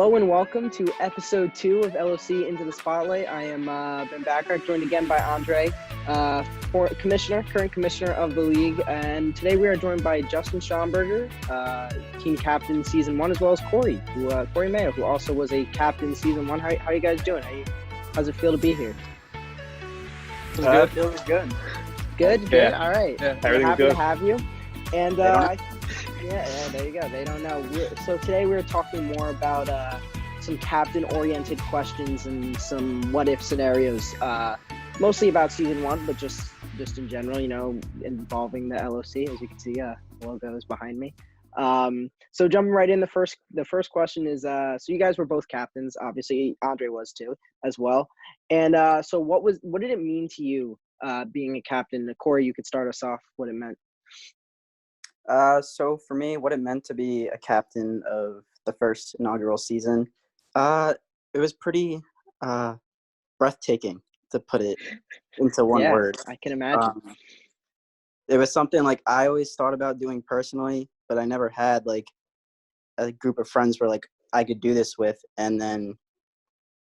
Hello and welcome to episode 2 of LOC Into the Spotlight. I am Ben Bachrach, joined again by Andre, current commissioner of the league. And today we are joined by Justin Schaumberger, team captain season 1, as well as Cory, Cory Mayo, who also was a captain season 1. How are you guys doing? How's it feel to be here? Feels good. Good? Yeah. All right. Yeah, We're happy good. to have you. And yeah, there you go. They don't know. So today we're talking more about some captain-oriented questions and some what-if scenarios, mostly about season 1, but just in general, involving the LOC. As you can see, the logo is behind me. So jumping right in, the first question is, so you guys were both captains. Obviously, Andre was too, as well. And so what did it mean to you being a captain? Cory, you could start us off what it meant. So for me, what it meant to be a captain of the first inaugural season, it was pretty breathtaking, to put it into one word. I can imagine. It was something like I always thought about doing personally, but I never had like a group of friends where like I could do this with. And then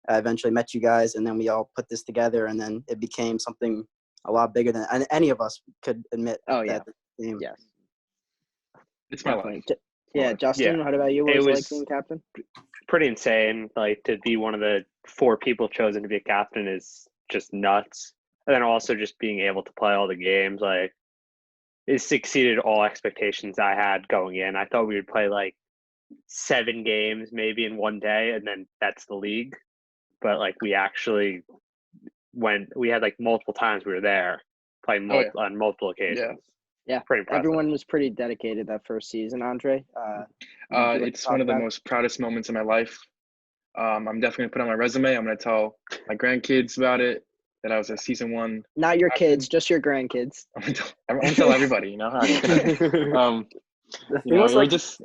I eventually met you guys, and then we all put this together, and then it became something a lot bigger than any of us could admit. Yes. It's my life. Yeah, Justin, How about you? What was it like being captain? Pretty insane. Like, to be one of the 4 people chosen to be a captain is just nuts. And then also just being able to play all the games, like, it exceeded all expectations I had going in. I thought we would play like 7 games maybe in one day, and then that's the league. But like, we actually we had like multiple times we were there playing on multiple occasions. Yeah, pretty impressive. Everyone was pretty dedicated that first season. Andre, it's one of the most proudest moments of my life. I'm definitely gonna put on my resume. I'm gonna tell my grandkids about it, that I was a season 1. Not your kids, just your grandkids. I'm gonna tell everybody. Just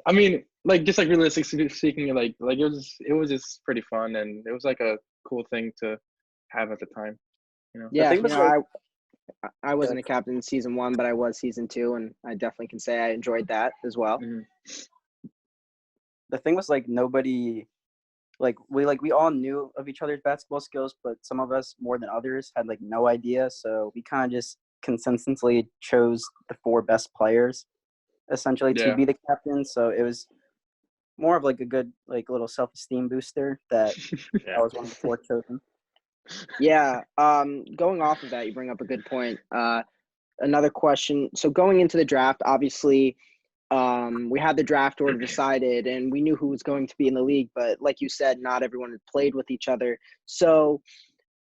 realistically speaking, like it was just pretty fun, and it was like a cool thing to have at the time. Yeah, I wasn't a captain in season 1, but I was season 2, and I definitely can say I enjoyed that as well. Mm-hmm. The thing was, like, nobody, we all knew of each other's basketball skills, but some of us more than others had like no idea. So we kind of just consensually chose the 4 best players, essentially, to be the captain. So it was more of like a good like little self-esteem booster that I was one of the 4 chosen. Yeah. Going off of that, you bring up a good point. Another question. So going into the draft, obviously, we had the draft order decided, and we knew who was going to be in the league. But like you said, not everyone had played with each other. So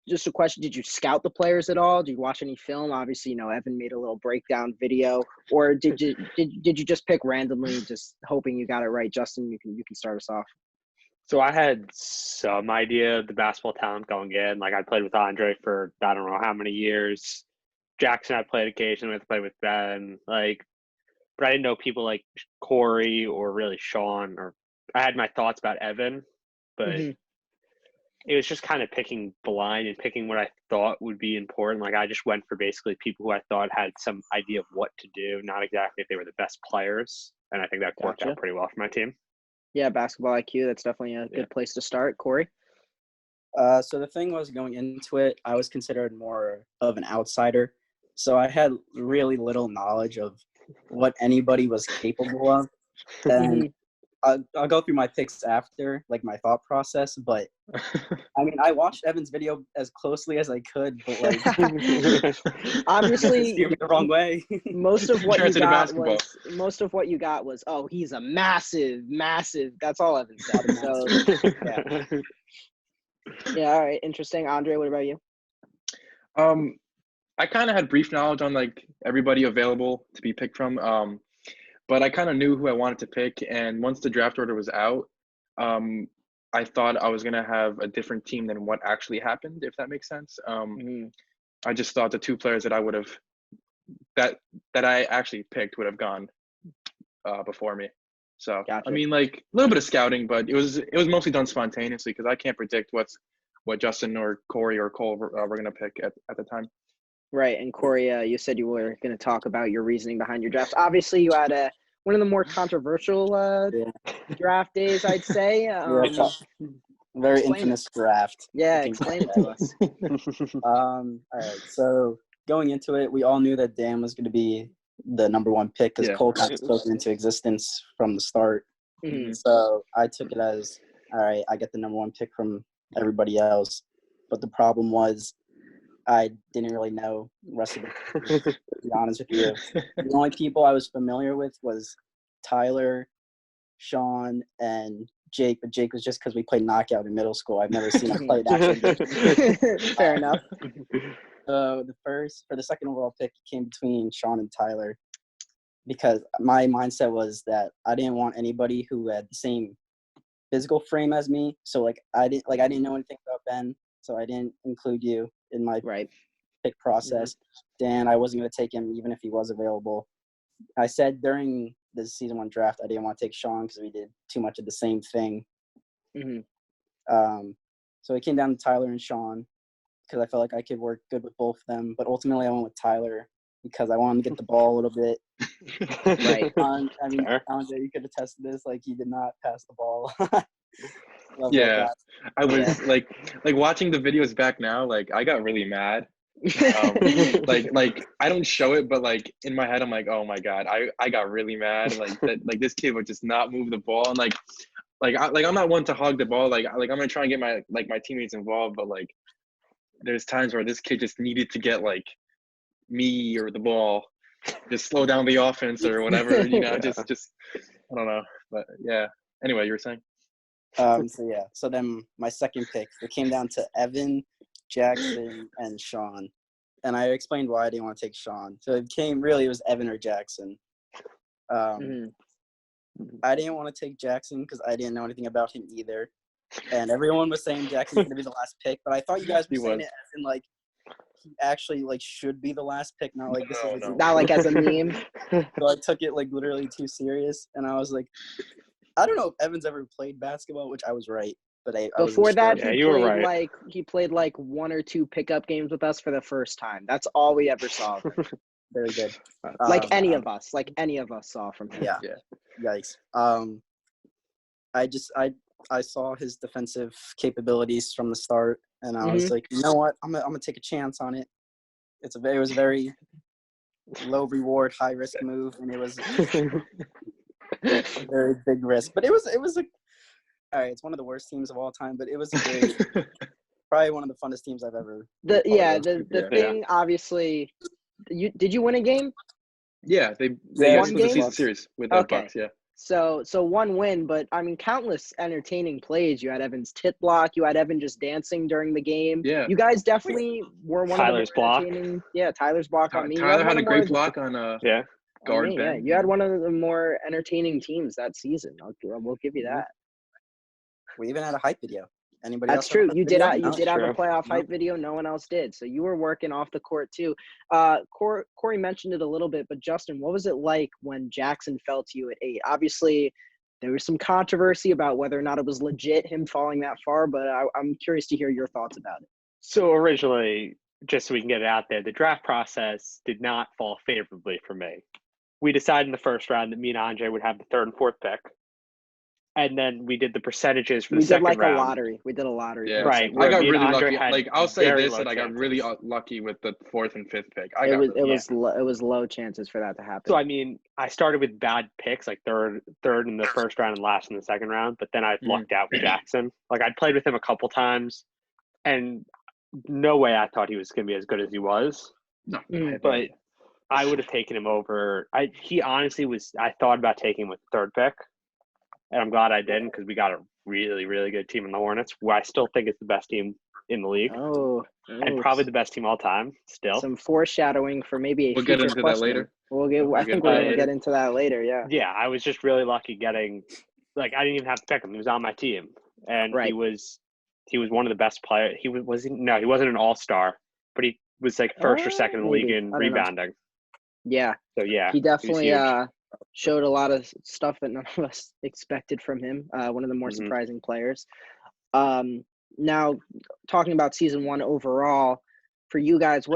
just a question: did you scout the players at all? Did you watch any film? Obviously, Evan made a little breakdown video, or did you just pick randomly, just hoping you got it right? Justin, you can start us off. So I had some idea of the basketball talent going in. Like, I played with Andre for I don't know how many years. Jackson I played occasionally. I played with Ben. Like, but I didn't know people like Cory or really Sean. Or I had my thoughts about Evan, but it was just kind of picking blind and picking what I thought would be important. Like, I just went for basically people who I thought had some idea of what to do, not exactly if they were the best players. And I think that worked out pretty well for my team. Yeah, basketball IQ, that's definitely a good place to start. Cory? So the thing was, going into it, I was considered more of an outsider. So I had really little knowledge of what anybody was capable of. And I'll go through my picks after, like my thought process. But I mean, I watched Evan's video as closely as I could, but like, obviously, steer me the wrong way. most of what you got was, oh, he's a massive. That's all Evan said. So yeah, all right, interesting. Andre, what about you? I kind of had brief knowledge on like everybody available to be picked from. But I kind of knew who I wanted to pick, and once the draft order was out, I thought I was going to have a different team than what actually happened, if that makes sense. I just thought the 2 players that I would have that I actually picked would have gone before me. So gotcha. I mean, like a little bit of scouting, but it was mostly done spontaneously because I can't predict what Justin or Cory or Cole were going to pick at the time. Right, and Cory, you said you were going to talk about your reasoning behind your draft. Obviously, you had one of the more controversial draft days, I'd say. Very explain infamous draft. Yeah, explain it to us. All right. So going into it, we all knew that Dan was going to be the number one pick because Cole kind of spoke into existence from the start. Mhm. So I took it as, all right, I get the number one pick from everybody else. But the problem was I didn't really know the rest of the team, to be honest with you. The only people I was familiar with was Tyler, Sean, and Jake. But Jake was just because we played knockout in middle school. I've never seen him play an actual game. Fair enough. For the second overall pick, it came between Sean and Tyler because my mindset was that I didn't want anybody who had the same physical frame as me. So I didn't know anything about Ben, so I didn't include you in my pick process. Dan, I wasn't going to take him even if he was available. I said during the season 1 draft I didn't want to take Sean because we did too much of the same thing. So it came down to Tyler and Sean because I felt like I could work good with both of them. But ultimately I went with Tyler because I wanted to get the ball a little bit. Right. I mean, Andre, you could attest to this. Like, he did not pass the ball. Yeah, I was like watching the videos back now. Like, I got really mad. Like I don't show it, but like in my head, I'm like, oh my god, I got really mad. Like that, like this kid would just not move the ball, and I'm not one to hog the ball. Like I'm gonna try and get my teammates involved, but like there's times where this kid just needed to get like me or the ball, just slow down the offense or whatever, just I don't know, but yeah. Anyway, you were saying. So then my second pick, it came down to Evan, Jackson, and Sean. And I explained why I didn't want to take Sean. So it was Evan or Jackson. I didn't want to take Jackson because I didn't know anything about him either. And everyone was saying Jackson's going to be the last pick. But I thought you guys were saying it as in, like, he actually, like, should be the last pick. Not like this is not like as a meme. So I took it, like, literally too serious. And I was like, I don't know if Evan's ever played basketball, which I was right. But before that, sure. he played like 1 or 2 pickup games with us for the first time. That's all we ever saw. Very good. Any of us saw from him. Yeah. Yikes. I saw his defensive capabilities from the start, and I was like, you know what? I'm gonna take a chance on it. It was a very low reward, high risk move, and it was a very big risk. But it was all right, it's one of the worst teams of all time, but it was probably one of the funnest teams I've ever. The thing, obviously, did you win a game? Yeah, they won the season series with the Bucks. Yeah. So 1 win, but I mean, countless entertaining plays. You had Evan's tit block. You had Evan just dancing during the game. Yeah. You guys definitely were one Tyler's of the more entertaining. Yeah, Tyler's block on me. Tyler had a great block on guard Ben. Yeah, you had one of the more entertaining teams that season. We'll give you that. We even had a hype video. Anybody That's else? true. You did have a true. playoff hype video. No one else did. So you were working off the court too. Cory mentioned it a little bit, but Justin, what was it like when Jackson fell to you at 8? Obviously, there was some controversy about whether or not it was legit him falling that far, but I'm curious to hear your thoughts about it. So originally, just so we can get it out there, the draft process did not fall favorably for me. We decided in the first round that me and Andre would have the 3rd and 4th pick. And then we did the percentages for the second round. We did a lottery. Yeah. Right. I got really Andre lucky. Like, I'll say this, that I got really chances. lucky with the 4th and 5th pick. It was low chances for that to happen. So, I mean, I started with bad picks, like third in the first round and last in the second round. But then I lucked out with Jackson. Like, I'd played with him a couple times. And no way I thought he was going to be as good as he was. No. But I would have taken him over. He honestly was – I thought about taking him with the 3rd pick. And I'm glad I didn't because we got a really, really good team in the Hornets, who I still think is the best team in the league. And probably the best team all time still. Some foreshadowing for maybe we'll get into that later. I think we're going to get into that later, yeah. Yeah, I was just really lucky getting – like, I didn't even have to pick him. He was on my team. And he was one of the best players. He wasn't an all-star, but he was like first or second in the league in rebounding. Yeah. So, yeah. He definitely showed a lot of stuff that none of us expected from him. One of the more surprising players. Now, talking about season 1 overall, for you guys,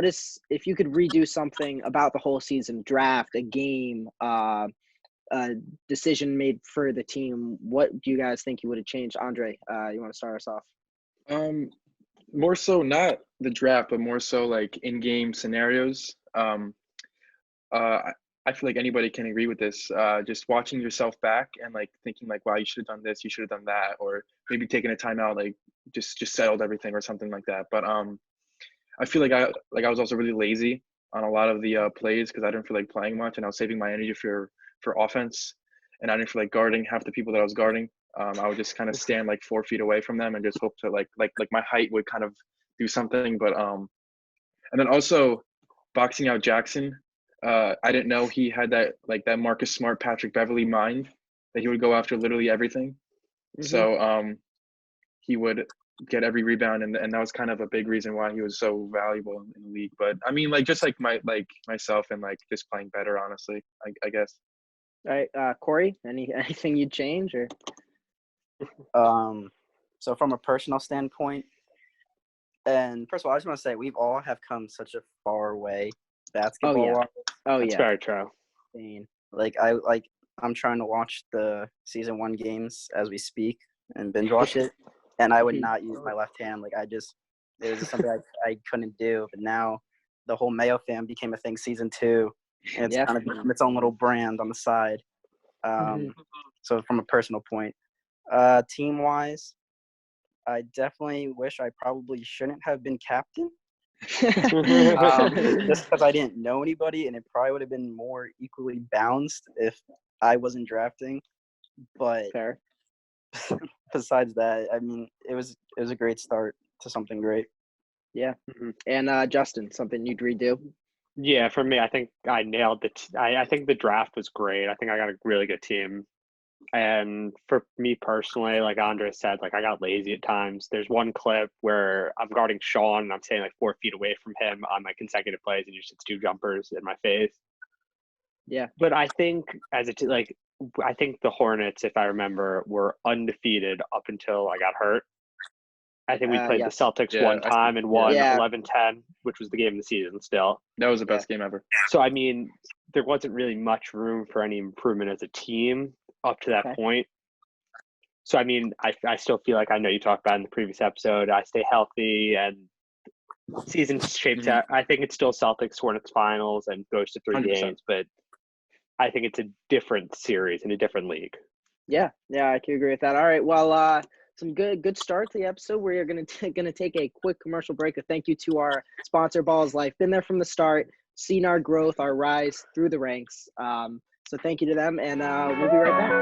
if you could redo something about the whole season, draft, a game, decision made for the team, what do you guys think you would have changed? Andre, you want to start us off? More so not the draft, but more so like in-game scenarios. I feel like anybody can agree with this. Just watching yourself back and like thinking like, wow, you should have done this, you should have done that, or maybe taking a timeout, like just settled everything or something like that. But I feel like I was also really lazy on a lot of the plays because I didn't feel like playing much, and I was saving my energy for offense, and I didn't feel like guarding half the people that I was guarding. I would just kind of stand like 4 feet away from them and just hope to like my height would kind of do something. But and then also boxing out Jackson. I didn't know he had that Marcus Smart, Patrick Beverley mind that he would go after literally everything. Mhm. So he would get every rebound, and that was kind of a big reason why he was so valuable in the league. But I mean, like just like myself and like just playing better, honestly, I guess. All right, Cory, anything you'd change or? So from a personal standpoint, and first of all, I just want to say we've all have come such a far way basketball. That's very true. Like I'm trying to watch the season 1 games as we speak and binge watch it, and I would not use my left hand. Like it was just something I couldn't do. But now the whole Mayo fan became a thing season 2, and it's kind of become its own little brand on the side. So from a personal point, team wise, I definitely wish I probably shouldn't have been captain. Just because I didn't know anybody, and it probably would have been more equally balanced if I wasn't drafting. But Fair. Besides that, I mean, it was a great start to something great. Yeah. And Justin, something you'd redo? Yeah, for me, I think I nailed it. I think the draft was great. I think I got a really good team. And for me personally, like Andre said, like I got lazy at times. There's one clip where I'm guarding Sean and I'm staying like 4 feet away from him on my consecutive plays, and he just hits 2 jumpers in my face. Yeah. But I think I think the Hornets, if I remember, were undefeated up until I got hurt. I think we played the Celtics one time and won 11-10, which was the game of the season still. That was the best game ever. So, I mean, there wasn't really much room for any improvement as a team up to that point. So, I mean, I still feel like, I know you talked about in the previous episode, I stay healthy and season shapes out. I think it's still Celtics Hornets finals and goes to 3 100%. games, but I think it's a different series in a different league. Yeah, I can agree with that. All right, well, some good start to the episode. We're gonna take a quick commercial break. A thank you to our sponsor, Balls Life. Been there from the start, seen our growth, our rise through the ranks. So thank you to them, and we'll be right back.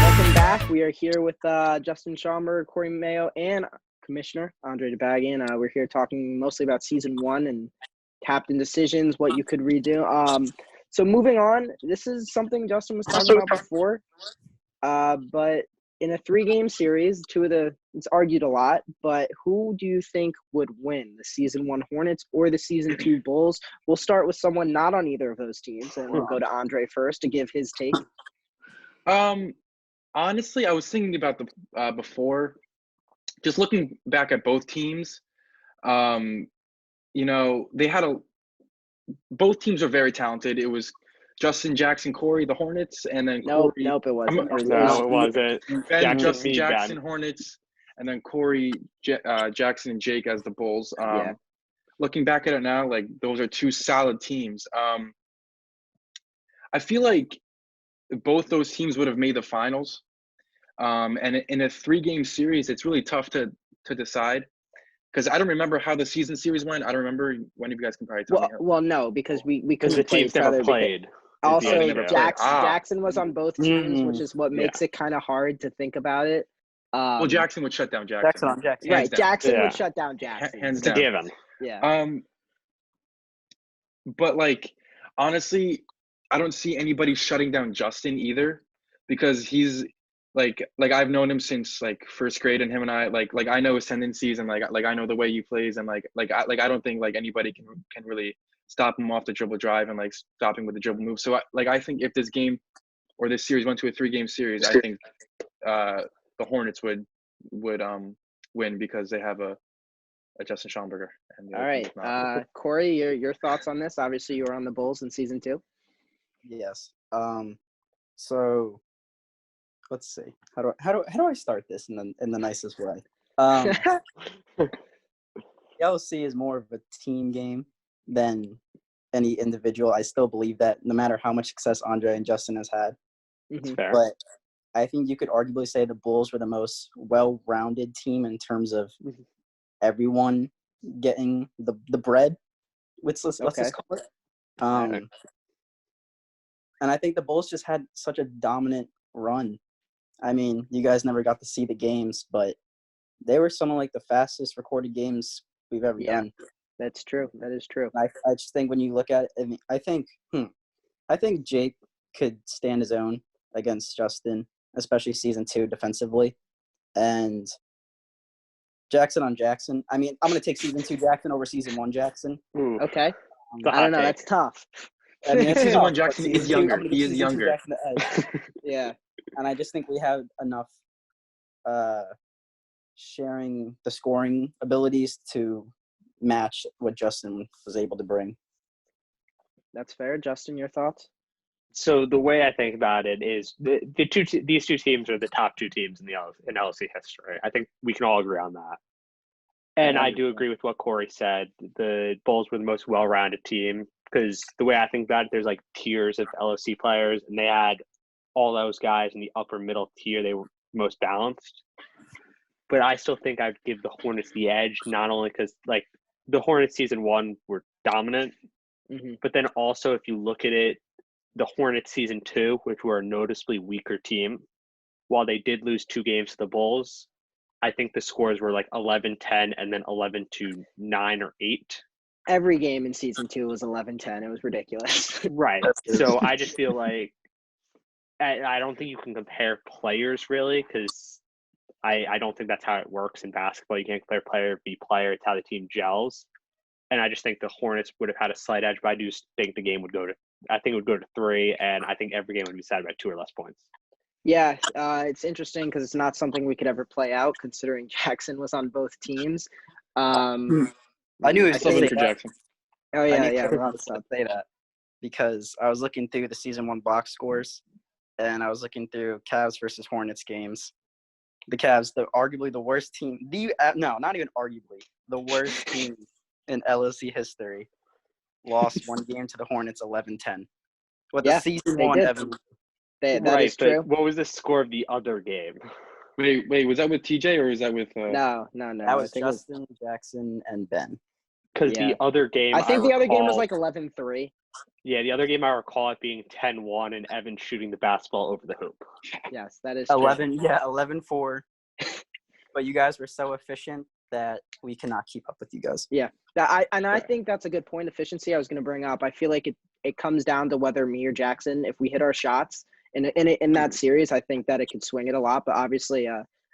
Welcome back. We are here with Justin Schaumberger, Cory Mayo, and Commissioner Andre Dabaghian. We're here talking mostly about season 1 and captain decisions, what you could redo. So moving on, this is something Justin was talking about before, but in a 3-game series, it's argued a lot, but who do you think would win, the season 1 Hornets or the season 2 Bulls? We'll start with someone not on either of those teams, and we'll go to Andre first to give his take. Honestly, I was thinking about the before, just looking back at both teams. You know, both teams are very talented. It was Justin, Jackson, Cory, the Hornets, and then Cory. Nope, it wasn't. It wasn't. Ben, Justin, Jackson, Hornets, and then Cory, Jackson, and Jake as the Bulls. Looking back at it now, like those are 2 solid teams. I feel like both those teams would have made the finals. And in a 3-game series, it's really tough to decide, because I don't remember how the season series went. I don't remember. One of you guys can probably tell me. Well, no, because we couldn't the play teams each other. never played. Also, never played. Jackson was on both teams, which is what makes it kind of hard to think about it. Well, Jackson would shut down Jackson. Right, Jackson would shut down Jackson. Hands down. Given. Yeah. But like honestly, I don't see anybody shutting down Justin either, because he's like I've known him since like 1st grade, and him and I like I know his tendencies, and like I know the way he plays, and I don't think like anybody can really stop him off the dribble drive and like stop him with the dribble move. So I think if this game or this series went to a 3-game series, I think the Hornets would win because they have a Justin Schaumberger. And the All other right, team's not. Cory, your thoughts on this? Obviously, you were on the Bulls in season 2. Yes. So let's see. How do I start this in the nicest way? The LOC is more of a team game than any individual. I still believe that no matter how much success Andre and Justin has had. It's Mhm. fair. But I think you could arguably say the Bulls were the most well-rounded team in terms of everyone getting the bread. Let's just call it. And I think the Bulls just had such a dominant run. I mean, you guys never got to see the games, but they were some of like the fastest recorded games we've ever done. That's true. That is true. I just think when you look at it, I think Jake could stand his own against Justin, especially season 2 defensively. And Jackson on Jackson. I mean, I'm going to take season 2 Jackson over season 1 Jackson. Ooh, Okay. it's a I don't know. hot That's tough. I mean, it's Season tough, 1 but Jackson season is 2, I'm younger. gonna He give is season 2 younger. Jackson the edge. Yeah. And I just think we have enough sharing the scoring abilities to match what Justin was able to bring. That's fair. Justin, your thoughts? So the way I think about it is these two teams are the top 2 teams in LOC history. I think we can all agree on that. And I do agree with what Cory said. The Bulls were the most well-rounded team because the way I think about it, there's like tiers of LOC players, and they had all those guys in the upper middle tier. They were most balanced. But I still think I'd give the Hornets the edge, not only because like the Hornets season 1 were dominant, but then also if you look at it, the Hornets season 2, which were a noticeably weaker team, while they did lose 2 games to the Bulls, I think the scores were like 11-10 and then 11-9 or 8. Every game in season 2 was 11-10. It was ridiculous. Right. So I just feel like I don't think you can compare players really because I don't think that's how it works in basketball. You can't compare player be player. It's how the team gels. And I just think the Hornets would have had a slight edge, but I do think the game would go to – I think it would go to 3, and I think every game would be decided by 2 or less points. Yeah, it's interesting because it's not something we could ever play out considering Jackson was on both teams. I knew he was Still going to rooting say for that. Jackson. Oh, I yeah, knew yeah. he Rob, was stop. going to say that because I was looking through the season 1 box scores, and I was looking through Cavs versus Hornets games. The Cavs, arguably the worst team. No, not even arguably. The worst team in LOC history lost 1 game to the Hornets 11-10. With the season 1 did. Evan. That right, is true. but what was the score of the other game? Wait, was that with TJ or is that with? No. That was I think Justin, Jackson, and Ben. Because the other game, I think the other game was recall- like 11-3. Yeah, the other game I recall it being 10-1 and Evan shooting the basketball over the hoop. Yes, that is true. 11-4. But you guys were so efficient that we cannot keep up with you guys. Yeah. I think that's a good point, efficiency I was going to bring up. I feel like it comes down to whether me or Jackson, if we hit our shots in that series, I think that it could swing it a lot. But obviously,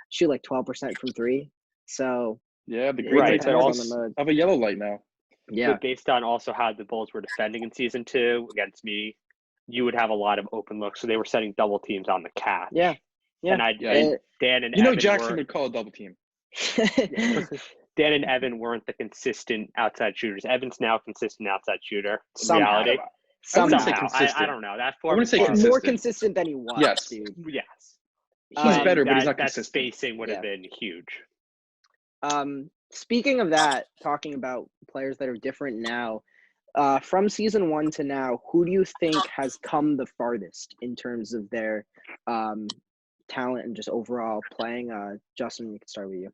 shoot like 12% from 3. So Yeah, the it Green Right, Knights but depends have a yellow light now. Yeah. But based on also how the Bulls were defending in season 2 against me, you would have a lot of open looks. So they were setting double teams on the catch. Yeah. And Dan and You know Evan Jackson were, would call a double team. Dan and Evan weren't the consistent outside shooters. Evan's now a consistent outside shooter in Somehow. reality. I wouldn't say Somehow. consistent. I don't know. That I wouldn't say form- consistent. More consistent than he was, Yes. dude. Yes. He's better, but he's not that consistent. spacing would have been huge. Speaking of that, talking about players that are different now, from season 1 to now, who do you think has come the farthest in terms of their talent and just overall playing? Justin, we can start with you.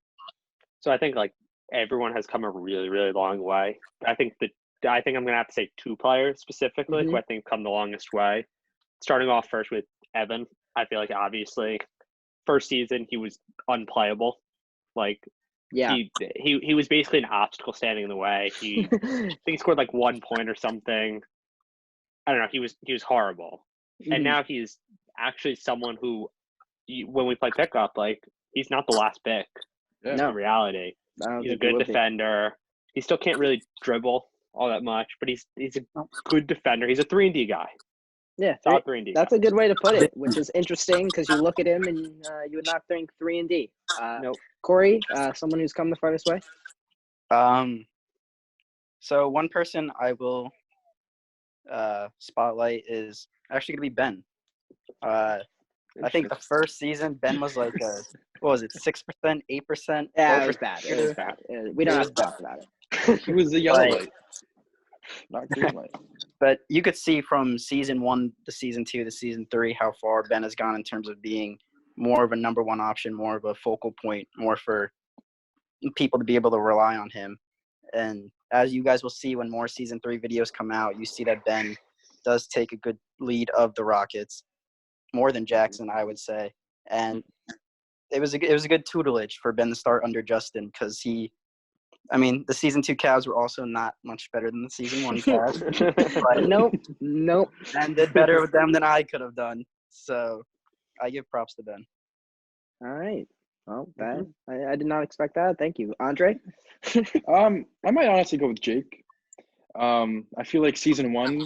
So I think like everyone has come a really, really long way. I think I'm gonna have to say 2 players specifically who I think come the longest way. Starting off first with Evan, I feel like obviously first season he was unplayable. Like he was basically an obstacle standing in the way. I think he scored like 1 point or something. I don't know. He was horrible. And now he's actually someone who, when we play pickup, like he's not the last pick. Yeah. In reality, he's a good defender. He still can't really dribble all that much, but he's a good defender. He's a 3-and-D guy. Yeah, Solid 3-and-D. that's a good way to put it, which is interesting because you look at him and you would not think 3-and-D. Nope. Corey, someone who's come the farthest way. So one person I will spotlight is actually going to be Ben. I think the first season Ben was like what was it, 6%, 8%? Yeah, it was bad. It was bad. We don't have to talk about it. He was the yellow light, not green light. But you could see from season 1 to season 2 to season 3 how far Ben has gone in terms of being more of a number one option, more of a focal point, more for people to be able to rely on him. And as you guys will see when more season 3 videos come out, you see that Ben does take a good lead of the Rockets, more than Jackson, I would say. And it was a good tutelage for Ben to start under Justin because the season 2 Cavs were also not much better than the season 1 Cavs. But Nope. Ben did better with them than I could have done. So I give props to Ben. All right. Well, I did not expect that. Thank you, Andre. I might honestly go with Jake. I feel like season 1,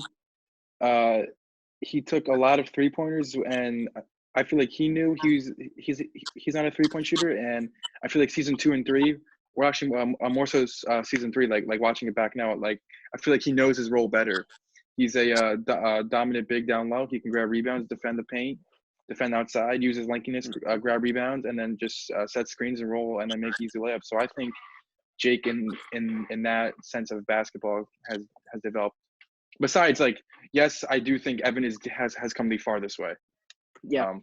he took a lot of 3-pointers, and I feel like he knew he's not a 3-point shooter. And I feel like season 2 and 3, we're actually more so season 3, like watching it back now. Like I feel like he knows his role better. He's a dominant big down low. He can grab rebounds, defend the paint, defend outside, use his lankiness, grab rebounds, and then just set screens and roll, and then make easy layups. So I think Jake in that sense of basketball has developed. Besides, like, yes, I do think Evan has come the farthest way. Yeah.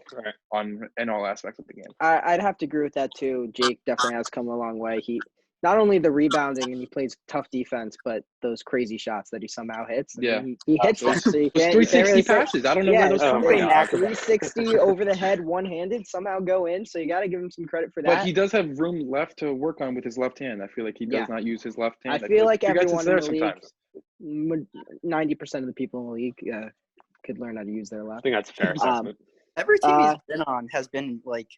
In all aspects of the game. I'd have to agree with that too. Jake definitely has come a long way. He not only the rebounding and he plays tough defense, but those crazy shots that he somehow hits. Yeah, he hits them. So you can't, 360 really passes. I don't know where those come from. 360 over the head, one-handed, somehow go in. So you got to give him some credit for that. But he does have room left to work on with his left hand. I feel like he does not use his left hand. I feel like everyone in the league, 90% of the people in the league could learn how to use their left. I think that's a fair assessment. Every team he's been on has been like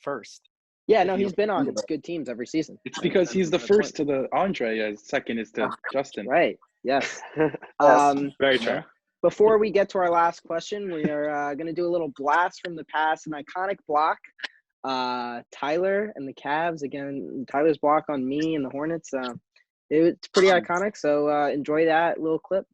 first. Yeah, no, he's been on good teams every season. It's because he's the first to the Andre, as second is to Justin. Right. Yes. Very true. Before we get to our last question, we are going to do a little blast from the past, an iconic block. Tyler and the Cavs again. Tyler's block on me and the Hornets. It's pretty iconic. So enjoy that little clip.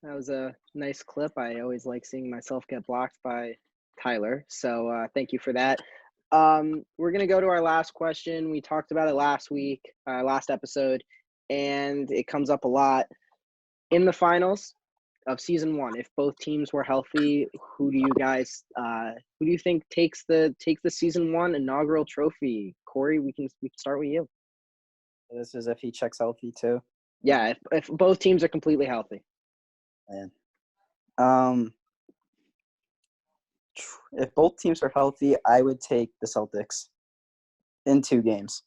That was a nice clip. I always like seeing myself get blocked by Tyler. So thank you for that. We're going to go to our last question. We talked about it last week, last episode, and it comes up a lot. In the finals of season 1, if both teams were healthy, who do you think takes the season 1 inaugural trophy? Corey, we can start with you. This is if he checks healthy too. Yeah, if both teams are completely healthy. Man. If both teams are healthy, I would take the Celtics in 2 games.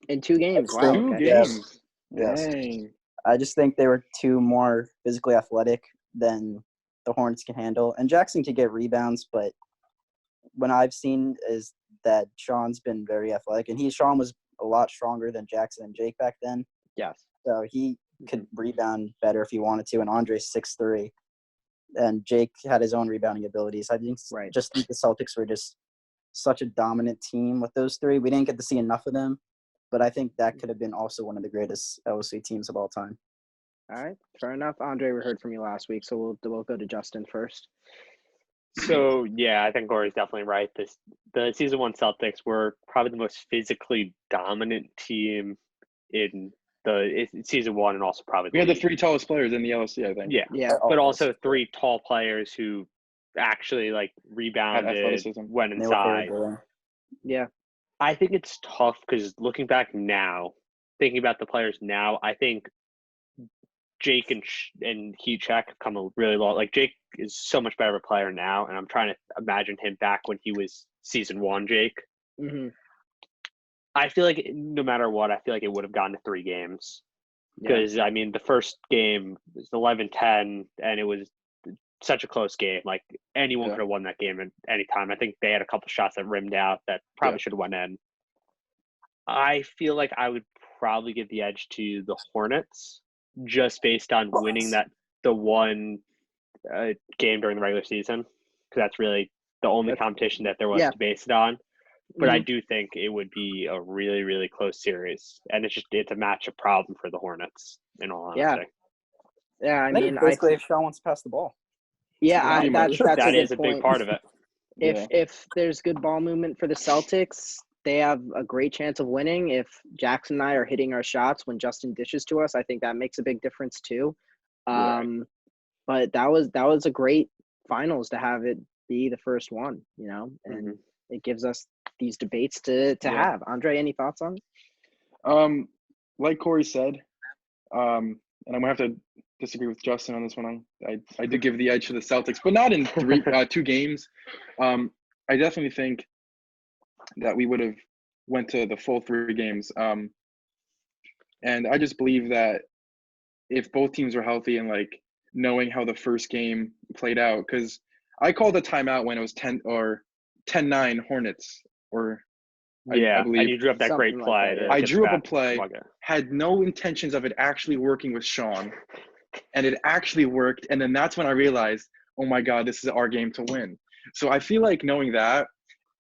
In 2 games? Wow. 2 okay. games. Yes. Dang. I just think they were 2 more physically athletic than the Hornets can handle. And Jackson could get rebounds, but what I've seen is that Sean's been very athletic. And Sean was a lot stronger than Jackson and Jake back then. Yes. So he could rebound better if he wanted to. And Andre's 6'3". And Jake had his own rebounding abilities. I think just think the Celtics were just such a dominant team with those 3. We didn't get to see enough of them, but I think that could have been also one of the greatest LOC teams of all time. All right, fair enough. Andre, we heard from you last week, so we'll go to Justin first. So yeah, I think Corey's definitely right. The season 1 Celtics were probably the most physically dominant team in season 1, and also probably we had the 3 tallest players in the LOC, I think. Yeah, but also 3 tall players who actually like rebounded, went inside. Yeah, I think it's tough because looking back now, thinking about the players now, I think Jake and Heat Check have come a really long. Like Jake is so much better of a player now, and I'm trying to imagine him back when he was season 1 Jake. Mm-hmm. I feel like no matter what, I feel like it would have gotten to 3 games. Yeah. Because, I mean, the first game was 11-10, and it was such a close game. Like, anyone could have won that game at any time. I think they had a couple shots that rimmed out that probably should have went in. I feel like I would probably give the edge to the Hornets just based on winning the one game during the regular season, because that's really the only competition that there was to base it on. But I do think it would be a really, really close series, and it's a matchup problem for the Hornets. In all honesty, I mean, basically, if Sean wants to pass the ball. Yeah, that's that a is good a big point. part of it. If there's good ball movement for the Celtics, they have a great chance of winning. If Jackson and I are hitting our shots when Justin dishes to us, I think that makes a big difference too. But that was a great finals to have it be the first one, and it gives us these debates to have. Andre, any thoughts on it? Like Cory said, and I'm gonna have to disagree with Justin on this one. I did give the edge to the Celtics, but not in 2 games. I definitely think that we would have went to the full 3 games. And I just believe that if both teams were healthy and like knowing how the first game played out, because I called a timeout when it was 10-9 Hornets, or I believe. And you drew up that great play. I drew up a play, had no intentions of it actually working with Sean, and it actually worked. And then that's when I realized, oh my God, this is our game to win. So I feel like knowing that,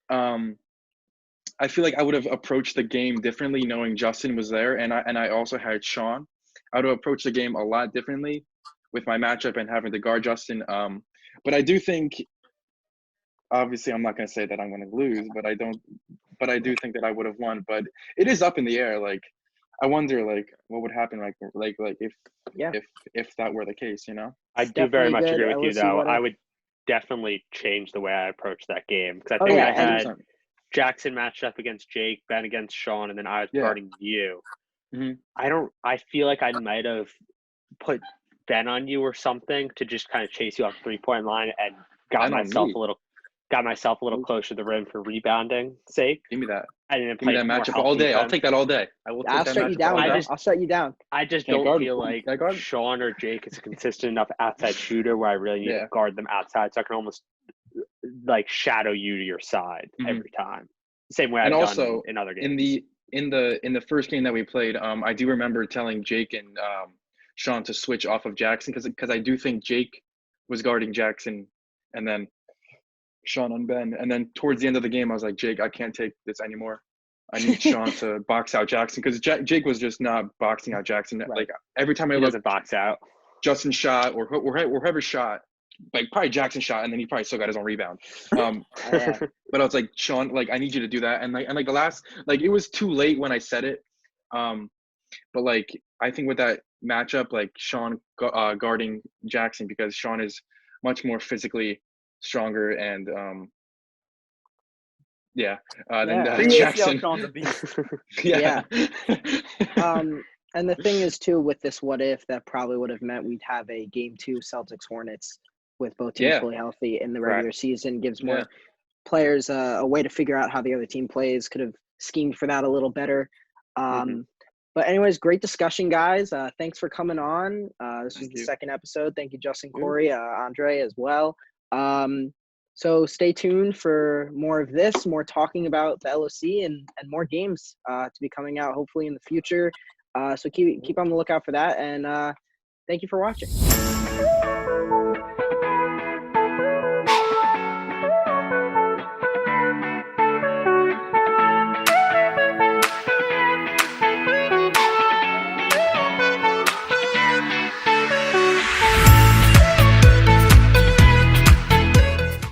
I feel like I would have approached the game differently knowing Justin was there, and I also had Sean. I would have approached the game a lot differently with my matchup and having to guard Justin. But I do think, obviously, I'm not going to say that I'm going to lose, but I do think that I would have won. But it is up in the air. Like, I wonder, like, what would happen, like if that were the case, I do very much agree with you, though. I would definitely change the way I approach that game, because I think I had 100%. Jackson matched up against Jake, Ben against Sean, and then I was guarding you. I feel like I might have put Ben on you or something to just kind of chase you off the 3-point line and got myself a little closer to the rim for rebounding sake. Give me that. I didn't Give me that matchup all day. I'll take that all day. I'll shut you down. I'll shut you down. I just don't feel like Sean or Jake is a consistent enough outside shooter where I really need to guard them outside, so I can almost like shadow you to your side every time. Same way I've done in other games. In the first game that we played, I do remember telling Jake and Sean to switch off of Jackson, because I do think Jake was guarding Jackson and then Sean on Ben. And then towards the end of the game, I was like, Jake, I can't take this anymore. I need Sean to box out Jackson, because Jake was just not boxing out Jackson. Right. Like every time I looked, box out. Justin shot or whoever shot, like probably Jackson shot, and then he probably still got his own rebound. But I was like, Sean, like I need you to do that. And like the last, like it was too late when I said it. But like I think with that matchup, like Sean guarding Jackson, because Sean is much more physically stronger and than Jackson. And the thing is too, with this what if, that probably would have meant we'd have a game 2 Celtics Hornets with both teams fully healthy in the regular season. Gives more players a way to figure out how the other team plays. Could have schemed for that a little better. But anyways, great discussion, guys. Thanks for coming on. This was the second episode. Thank you, Justin, Cory, Andre as well. So stay tuned for more of this, more talking about the LOC and more games to be coming out hopefully in the future. So keep on the lookout for that. And thank you for watching.